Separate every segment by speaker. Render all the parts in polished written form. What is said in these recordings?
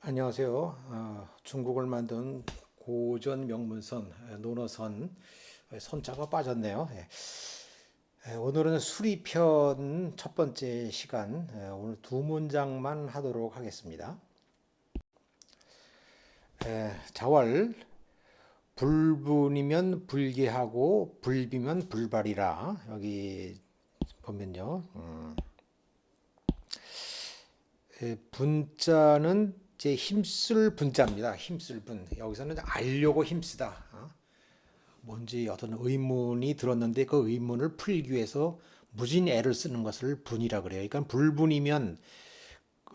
Speaker 1: 안녕하세요. 중국을 만든 고전 명문선 논어선 선자가 빠졌네요. 오늘은 수리편 첫 번째 시간. 오늘 두 문장만 하도록 하겠습니다. 자왈 불분이면 불개하고 불비면 불발이라. 여기 보면요. 분자는 제 힘쓸 분자입니다. 힘쓸 분. 여기서는 알려고 힘쓰다. 뭔지 어떤 의문이 들었는데 그 의문을 풀기 위해서 무진 애를 쓰는 것을 분이라 그래요. 그러니까 불분이면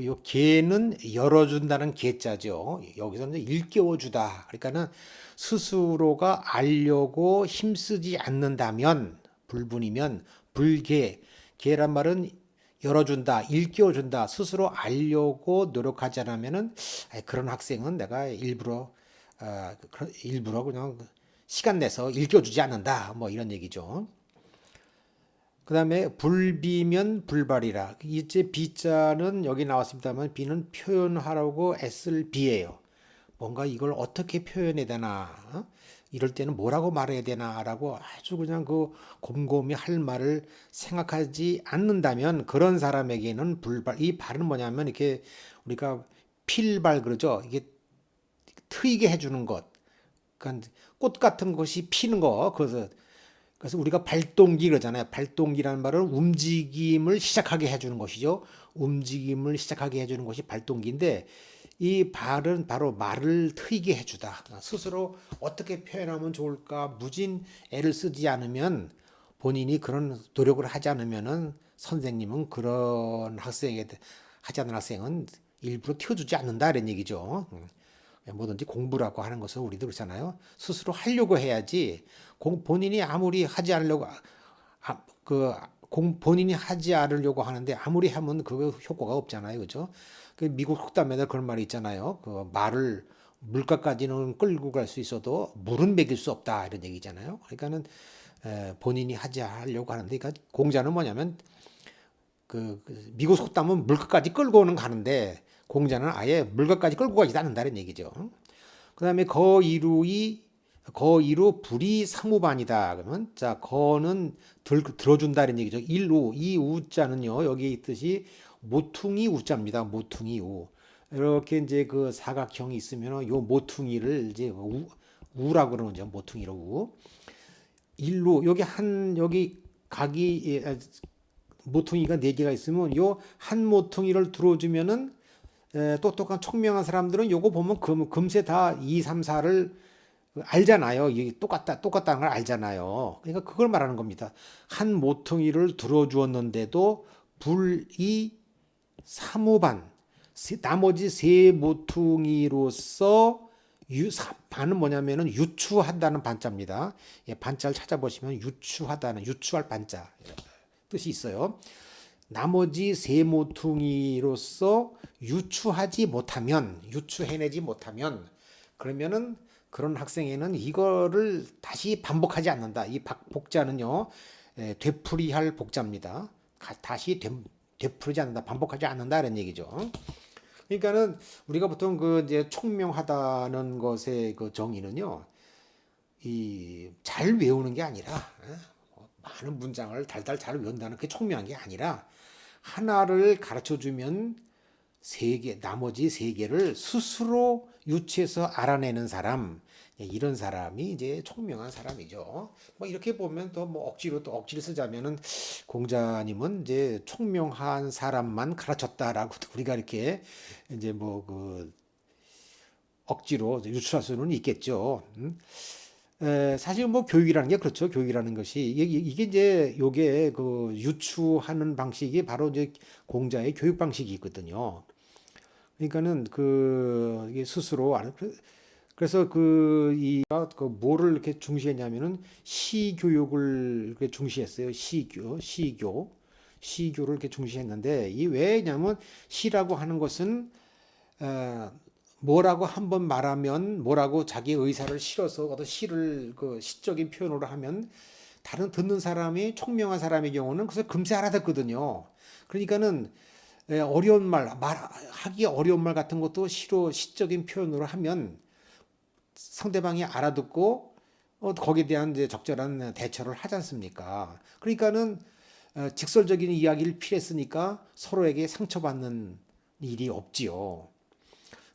Speaker 1: 요 개는 열어준다는 개자죠. 여기서는 일깨워주다. 그러니까는 스스로가 알려고 힘쓰지 않는다면 불분이면 불개. 개란 말은 열어준다, 일깨워준다, 스스로 알려고 노력하지 않으면은 그런 학생은 내가 일부러 그냥 시간 내서 일깨워주지 않는다. 뭐 이런 얘기죠. 그 다음에 불비면 불발이라. 이제 비자는 여기 나왔습니다만 비는 표현하라고 애쓸 비예요. 뭔가 이걸 어떻게 표현해야 되나, 이럴 때는 뭐라고 말해야 되나라고 아주 그냥 그 곰곰이 할 말을 생각하지 않는다면 그런 사람에게는 불발. 이 발은 뭐냐면 이렇게 우리가 필발 그러죠. 이게 트이게 해주는 것. 그러니까 꽃 같은 것이 피는 거. 그래서 우리가 발동기 그러잖아요. 발동기라는 말은 움직임을 시작하게 해주는 것이죠. 움직임을 시작하게 해주는 것이 발동기인데 이 발은 바로 말을 트이게 해주다. 스스로 어떻게 표현하면 좋을까 무진 애를 쓰지 않으면 본인이 그런 노력을 하지 않으면은 선생님은 그런 학생에 하지 않는 학생은 일부러 튀어주지 않는다 이런 얘기죠. 뭐든지 공부라고 하는 것은 우리도 그렇잖아요. 스스로 하려고 해야지 본인이 아무리 하지 않으려고 본인이 하지 않으려고 하는데 아무리 하면 그 효과가 없잖아요. 그죠? 그 미국 속담에도 그런 말이 있잖아요. 그 말을 물가까지는 끌고 갈 수 있어도 물은 먹일 수 없다 이런 얘기잖아요. 그러니까는 본인이 하지 않으려고 하는데 그러니까 공자는 뭐냐면 그 미국 속담은 물가까지 끌고는 가는데 공자는 아예 물가까지 끌고 가지 않는다는 얘기죠. 그다음에 거이루 불이 사무반이다. 그러면 자 거는 들어준다는 얘기죠. 일우 이 우자는요 여기 있듯이 모퉁이 우자입니다. 모퉁이 우 이렇게 이제 그 사각형이 있으면 요 모퉁이를 이제 우라고 그러는 거죠. 모퉁이로 우 일루 여기 각이 모퉁이가 네 개가 있으면 요 한 모퉁이를 들어주면은 똑똑한 총명한 사람들은 요거 보면 금세 다 2, 3, 4를 알잖아요. 이게 똑같다는 걸 알잖아요. 그러니까 그걸 말하는 겁니다. 한 모퉁이를 들어주었는데도 불이 사무반, 나머지 세 모퉁이로서 반은 뭐냐면은 유추한다는 반자입니다. 예, 반자를 찾아보시면 유추할 반자 뜻이 있어요. 나머지 세 모퉁이로서 유추해내지 못하면 그러면은 그런 학생에는 이거를 다시 반복하지 않는다. 이 복자는요, 되풀이할 복자입니다. 다시 되풀이지 않는다, 반복하지 않는다 이런 얘기죠. 그러니까는 우리가 보통 그 이제 총명하다는 것의 그 정의는요, 이 잘 외우는 게 아니라 많은 문장을 달달 잘 외운다는 게 총명한 게 아니라 하나를 가르쳐 주면 나머지 세 개를 스스로 유추해서 알아내는 사람, 이런 사람이 이제 총명한 사람이죠. 뭐 이렇게 보면 또 뭐 억지를 쓰자면은 공자님은 이제 총명한 사람만 가르쳤다라고 우리가 이렇게 이제 뭐 그 억지로 유추할 수는 있겠죠. 사실 뭐 교육이라는 게 그렇죠. 교육이라는 것이 이게 이제 요게 그 유추하는 방식이 바로 이제 공자의 교육 방식이 있거든요. 그러니까는 그 이게 스스로 아는 그래서 그 뭐를 이렇게 중시했냐면은 시교육을 이렇게 중시했어요. 시교를 이렇게 중시했는데 이 왜냐면 시라고 하는 것은 어, 뭐라고 한번 말하면 뭐라고 자기 의사를 실어서 어떤 시를 그 시적인 표현으로 하면 다른 듣는 사람이 총명한 사람의 경우는 그래서 금세 알아듣거든요. 그러니까는 어려운 말하기 어려운 말 같은 것도 시적인 표현으로 하면 상대방이 알아듣고 거기에 대한 이제 적절한 대처를 하지 않습니까? 그러니까는 직설적인 이야기를 필했으니까 서로에게 상처받는 일이 없지요.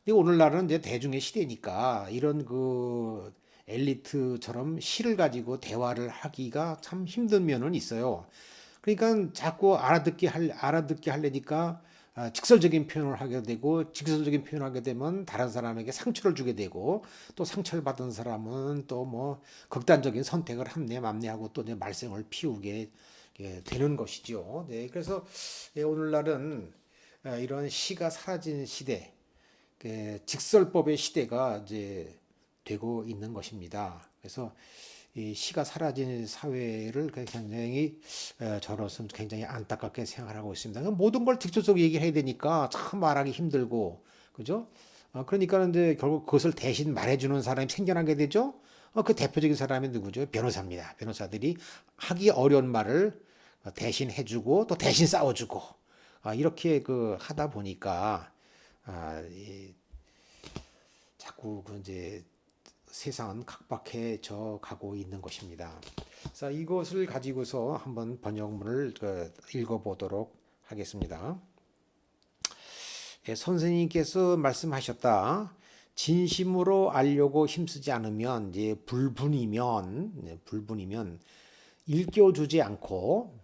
Speaker 1: 근데 오늘날은 이제 대중의 시대니까 이런 그 엘리트처럼 시를 가지고 대화를 하기가 참 힘든 면은 있어요. 그러니까 자꾸 알아듣게 하려니까 직설적인 표현을 하게 되고 직설적인 표현을 하게 되면 다른 사람에게 상처를 주게 되고 또 상처를 받은 사람은 또 뭐 극단적인 선택을 함내 맘내하고 또 이제 말썽을 피우게 되는 것이죠. 네, 그래서 오늘날은 이런 시가 사라진 시대, 직설법의 시대가 이제 되고 있는 것입니다. 그래서 이 시가 사라진 사회를 굉장히 저로서는 굉장히 안타깝게 생각하고 있습니다. 모든 걸 직접적으로 얘기를 해야 되니까 참 말하기 힘들고, 그죠? 그러니까 이제 결국 그것을 대신 말해주는 사람이 생겨나게 되죠. 그 대표적인 사람이 누구죠? 변호사입니다. 변호사들이 하기 어려운 말을 대신 해주고 또 대신 싸워주고 이렇게 그 하다 보니까 자꾸 그 이제 세상은 각박해져 가고 있는 것입니다. 자, 이것을 가지고서 한번 번역문을 읽어보도록 하겠습니다. 선생님께서 말씀하셨다. 진심으로 알려고 힘쓰지 않으면 이제 불분이면 일깨워주지 않고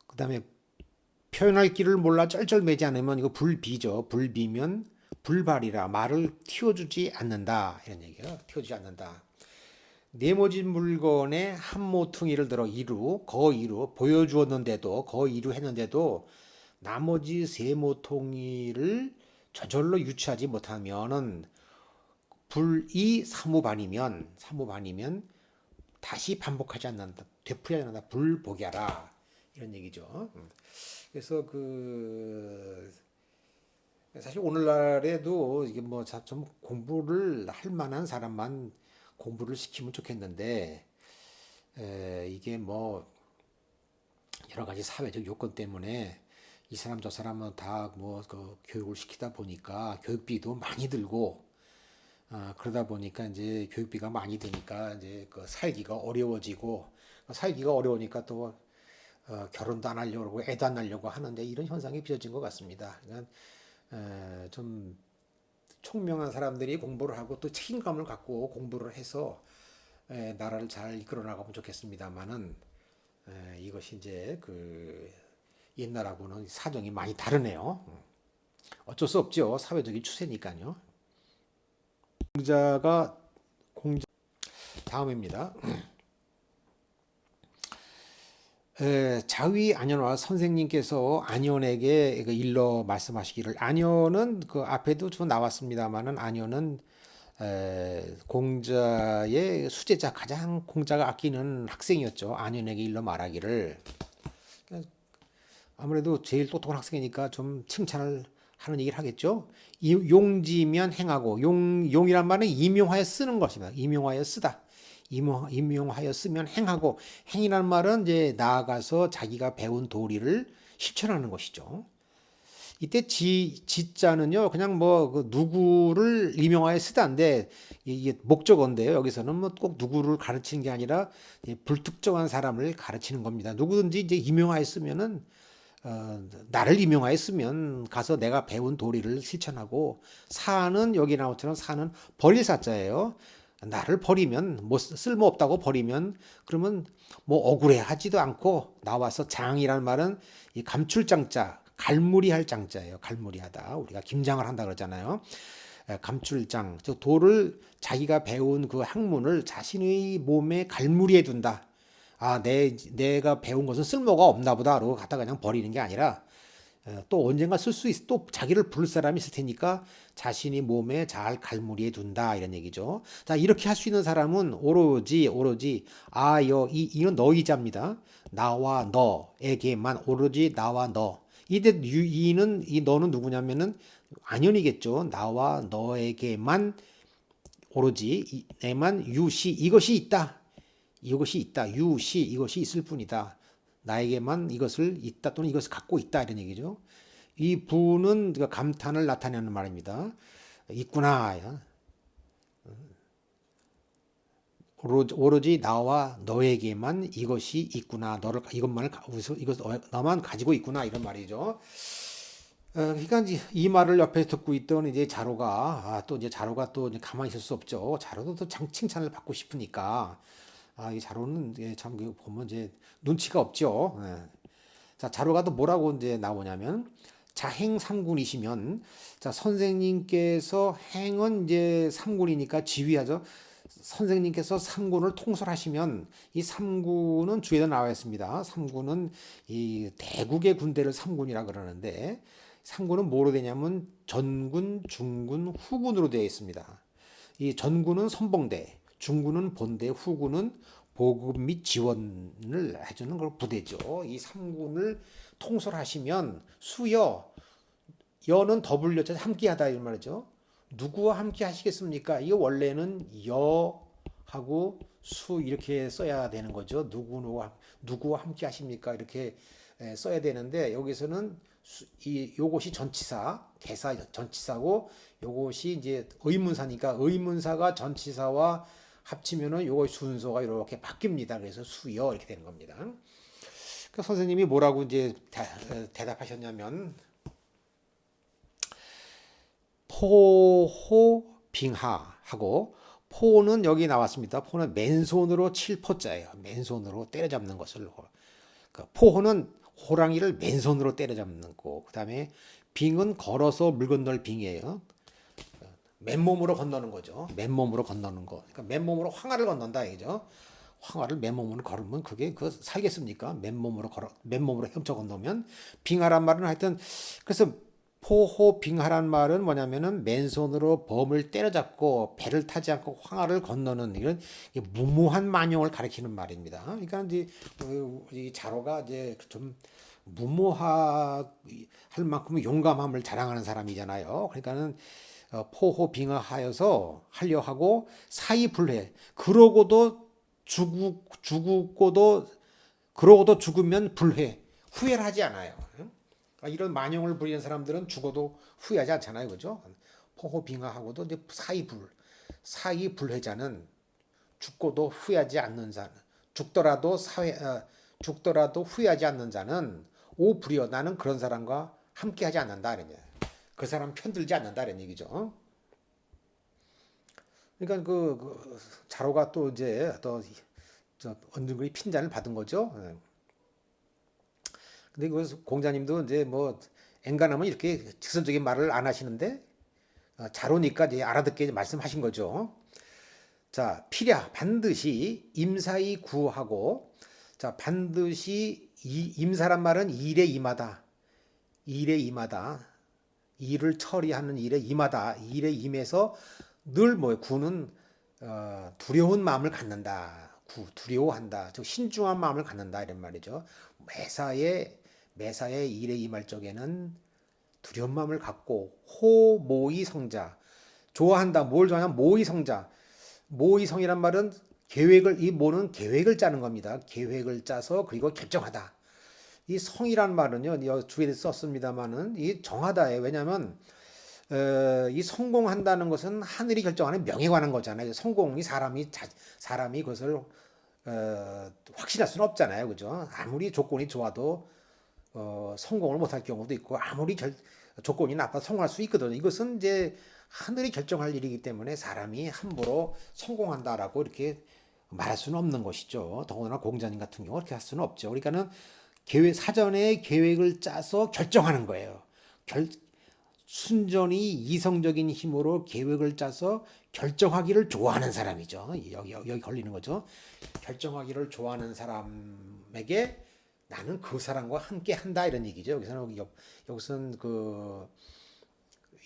Speaker 1: 그다음에 표현할 길을 몰라 쩔쩔매지 않으면 이거 불비죠. 불비면 불발이라 말을 틔워주지 않는다 이런 얘기예요. 틔워주지 않는다. 네모진 물건에 한 모퉁이를 들어 거이루 보여주었는데도 거이루 했는데도 나머지 세 모퉁이를 저절로 유추하지 못하면은 불이 사무반이면 다시 반복하지 않는다. 되풀이하지 않는다. 불복이라 이런 얘기죠. 그래서 사실 오늘날에도 이게 뭐 좀 공부를 할 만한 사람만 공부를 시키면 좋겠는데 이게 뭐 여러 가지 사회적 요건 때문에 이 사람 저 사람은 다 뭐 그 교육을 시키다 보니까 교육비도 많이 들고 그러다 보니까 이제 교육비가 많이 드니까 이제 그 살기가 어려워지고 살기가 어려우니까 또 결혼도 안 하려고 그러고 애도 안 낳으려고 하는데 이런 현상이 빚어진 것 같습니다. 그러니까 좀 총명한 사람들이 공부를 하고 또 책임감을 갖고 공부를 해서 나라를 잘 이끌어 나가면 좋겠습니다만은 이것이 이제 그 옛날하고는 사정이 많이 다르네요. 어쩔 수 없죠. 사회적인 추세니까요. 공자가 공자 다음입니다. 자위 안현화 선생님께서 안현에게 일러 말씀하시기를 안현은 그 앞에도 좀 나왔습니다만은 안현은 공자의 수제자 가장 공자가 아끼는 학생이었죠. 안현에게 일러 말하기를 아무래도 제일 똑똑한 학생이니까 좀 칭찬을 하는 얘기를 하겠죠. 용지면 행하고 용이란 말은 임용하여 쓰는 것입니다. 임용하여 쓰다. 임용하여 쓰면 행하고 행이라는 말은 이제 나아가서 자기가 배운 도리를 실천하는 것이죠. 이때 지자는요 그냥 뭐 누구를 임용하여 쓰다인데 이게 목적어인데요. 여기서는 뭐 꼭 누구를 가르치는 게 아니라 불특정한 사람을 가르치는 겁니다. 누구든지 이제 임용하여 쓰면은 나를 임용하여 쓰면 가서 내가 배운 도리를 실천하고 사는 여기 나온 것처럼 사는 버릴 사자예요. 나를 버리면 뭐 쓸모없다고 버리면 그러면 뭐 억울해하지도 않고 나와서 장이라는 말은 이 감출장자 갈무리할 장자예요. 갈무리하다. 우리가 김장을 한다 그러잖아요. 감출장 즉 도를 자기가 배운 그 학문을 자신의 몸에 갈무리해 둔다. 내가 배운 것은 쓸모가 없나 보다. 그러고 갖다 그냥 버리는 게 아니라 또 언젠가 쓸 수 있어. 또 자기를 부를 사람이 있을 테니까 자신이 몸에 잘 갈무리해 둔다. 이런 얘기죠. 자, 이렇게 할 수 있는 사람은 오로지, 이는 너이자입니다. 나와 너에게만, 오로지 나와 너. 이 너는 누구냐면은 안현이겠죠. 나와 너에게만 오로지 내만 유시 이것이 있다. 이것이 있을 뿐이다. 나에게만 이것을 있다 또는 이것을 갖고 있다 이런 얘기죠. 이 부는 그 감탄을 나타내는 말입니다. 있구나. 오로지 나와 너에게만 이것이 있구나. 너를 이것만을 이것 너만 가지고 있구나 이런 말이죠. 그러니까 이제 이 말을 옆에서 듣고 있던 이제 자로가 또 이제 자로가 또 이제 가만히 있을 수 없죠. 자로도 또 칭찬을 받고 싶으니까 이 자로는 참 보면 이제 눈치가 없죠. 자, 자료가 또 뭐라고 이제 나오냐면 자행 삼군이시면 자 선생님께서 행은 이제 삼군이니까 지휘하죠. 선생님께서 삼군을 통솔하시면 이 삼군은 주에도 나와 있습니다. 삼군은 이 대국의 군대를 삼군이라 그러는데 삼군은 뭐로 되냐면 전군, 중군, 후군으로 되어 있습니다. 이 전군은 선봉대, 중군은 본대, 후군은 보급 및 지원을 해주는 걸 부대죠. 이 3군을 통솔하시면 수여, 여는 더블여자 함께하다 이 말이죠. 누구와 함께 하시겠습니까? 이게 원래는 여하고 수 이렇게 써야 되는 거죠. 누구와 함께 하십니까? 이렇게 써야 되는데 여기서는 요것이 전치사, 개사 전치사고 요것이 이제 의문사니까 의문사가 전치사와 합치면은 요거 순서가 이렇게 바뀝니다. 그래서 수여 이렇게 되는 겁니다. 그러니까 선생님이 뭐라고 이제 대답하셨냐면 포호 빙하하고 포는 여기 나왔습니다. 포는 맨손으로 칠 포자예요. 맨손으로 때려잡는 것을. 그러니까 포호는 호랑이를 맨손으로 때려잡는 거. 그다음에 빙은 걸어서 물 건널 빙이에요. 맨몸으로 건너는 거죠. 맨몸으로 건너는 거. 그러니까 맨몸으로 황하를 건넌다 이거죠. 황하를 맨몸으로 걸으면 그게 살겠습니까? 맨몸으로 헤엄쳐 건너면 빙하란 말은 하여튼 그래서 포호 빙하란 말은 뭐냐면은 맨손으로 범을 때려잡고 배를 타지 않고 황하를 건너는 이런 무모한 만용을 가리키는 말입니다. 그러니까 이제 이 자로가 이제 좀 무모할 만큼 용감함을 자랑하는 사람이잖아요. 그러니까는 포호 빙하하여서 하려 하고 사이불회 그러고도 그러고도 죽으면 불회 후회를 하지 않아요. 이런 만용을 부리는 사람들은 죽어도 후회하지 않잖아요, 그죠? 포호 빙하하고도 이제 사이불회자는 죽고도 후회하지 않는 자, 죽더라도 후회하지 않는 자는 오불이여 나는 그런 사람과 함께하지 않는다 이런 그 사람 편들지 않는다 이런 얘기죠. 그러니까 그 자로가 또 이제 또 언중거리 핀잔을 받은 거죠. 근데 그 공자님도 이제 뭐 엔간하면 이렇게 직선적인 말을 안 하시는데 자로니까 이제 알아듣게 말씀하신 거죠. 자, 필야 반드시 임사히 구하고 자 반드시 임사란 말은 일에 임하다. 일에 임하다. 일을 처리하는 일에 임하다. 일에 임해서 늘 구는 두려운 마음을 갖는다. 두려워한다. 즉 신중한 마음을 갖는다 이런 말이죠. 매사에 일에 임할 적에는 두려운 마음을 갖고 호모의 성자 좋아한다. 뭘 좋아하냐? 모의 성자. 모의성이란 말은 이 모는 계획을 짜는 겁니다. 계획을 짜서 그리고 결정하다. 이 성이란 말은요, 주에 썼습니다만은 이 정하다예요. 왜냐하면 이 성공한다는 것은 하늘이 결정하는 명에 관한 거잖아요. 성공이 사람이 그것을 확신할 수는 없잖아요, 그죠? 아무리 조건이 좋아도 성공을 못할 경우도 있고 아무리 조건이 나빠도 성공할 수 있거든요. 이것은 이제 하늘이 결정할 일이기 때문에 사람이 함부로 성공한다라고 이렇게 말할 수는 없는 것이죠. 더구나 공자님 같은 경우 그렇게 할 수는 없죠. 그러니까는 사전에 계획을 짜서 결정하는 거예요. 순전히 이성적인 힘으로 계획을 짜서 결정하기를 좋아하는 사람이죠. 여기 걸리는 거죠. 결정하기를 좋아하는 사람에게 나는 그 사람과 함께 한다 이런 얘기죠. 여기서는 그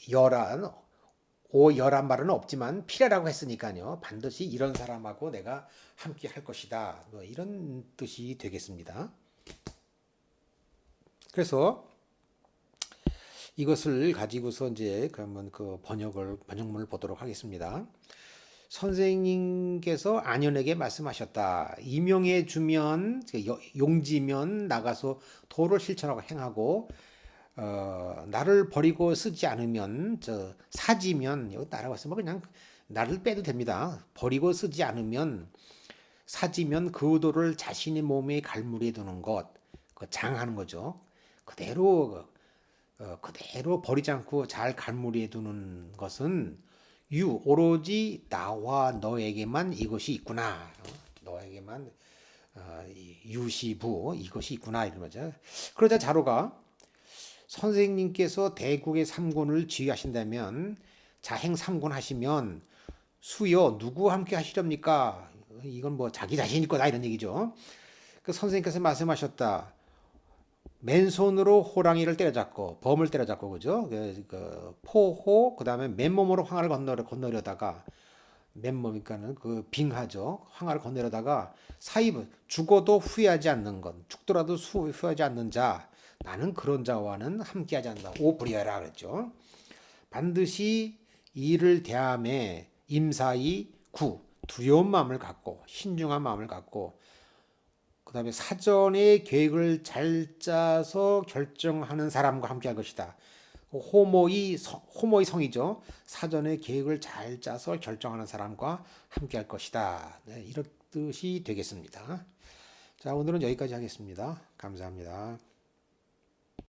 Speaker 1: 열한 말은 없지만 필요라고 했으니까요. 반드시 이런 사람하고 내가 함께 할 것이다. 뭐 이런 뜻이 되겠습니다. 그래서 이것을 가지고서 이제 그러면 그 번역문을 보도록 하겠습니다. 선생님께서 안현에게 말씀하셨다. 임용해 주면 용지면 나가서 도를 실천하고 행하고 나를 버리고 쓰지 않으면 사지면 여기 따라왔으면 그냥 나를 빼도 됩니다. 버리고 쓰지 않으면 사지면 그 의도를 자신의 몸에 갈무리해 두는 것, 그 장하는 거죠. 그대로 그대로 버리지 않고 잘 갈무리해 두는 것은 오로지 나와 너에게만 이것이 있구나. 너에게만 유시부 이것이 있구나 이런 거죠. 그러자 자로가 선생님께서 대국의 삼군을 지휘하신다면 자행 삼군 하시면 수여 누구와 함께 하시렵니까? 이건 뭐 자기 자신일 거다 이런 얘기죠. 그 선생님께서 말씀하셨다. 맨손으로 호랑이를 때려잡고 범을 때려잡고 그죠? 포호 그다음에 맨몸으로 황하를 건너려다가 맨몸이니까는 그 빙하죠. 황하를 건너려다가 사입은 죽어도 후회하지 않는 것, 죽더라도 후회하지 않는 자, 나는 그런 자와는 함께하지 않는다. 오브리어라 그랬죠. 반드시 이를 대함에 임사히 두려운 마음을 갖고 신중한 마음을 갖고 그다음에 사전에 계획을 잘 짜서 결정하는 사람과 함께할 것이다. 호모의 성이죠. 사전에 계획을 잘 짜서 결정하는 사람과 함께할 것이다. 네, 이런 뜻이 되겠습니다. 자, 오늘은 여기까지 하겠습니다. 감사합니다.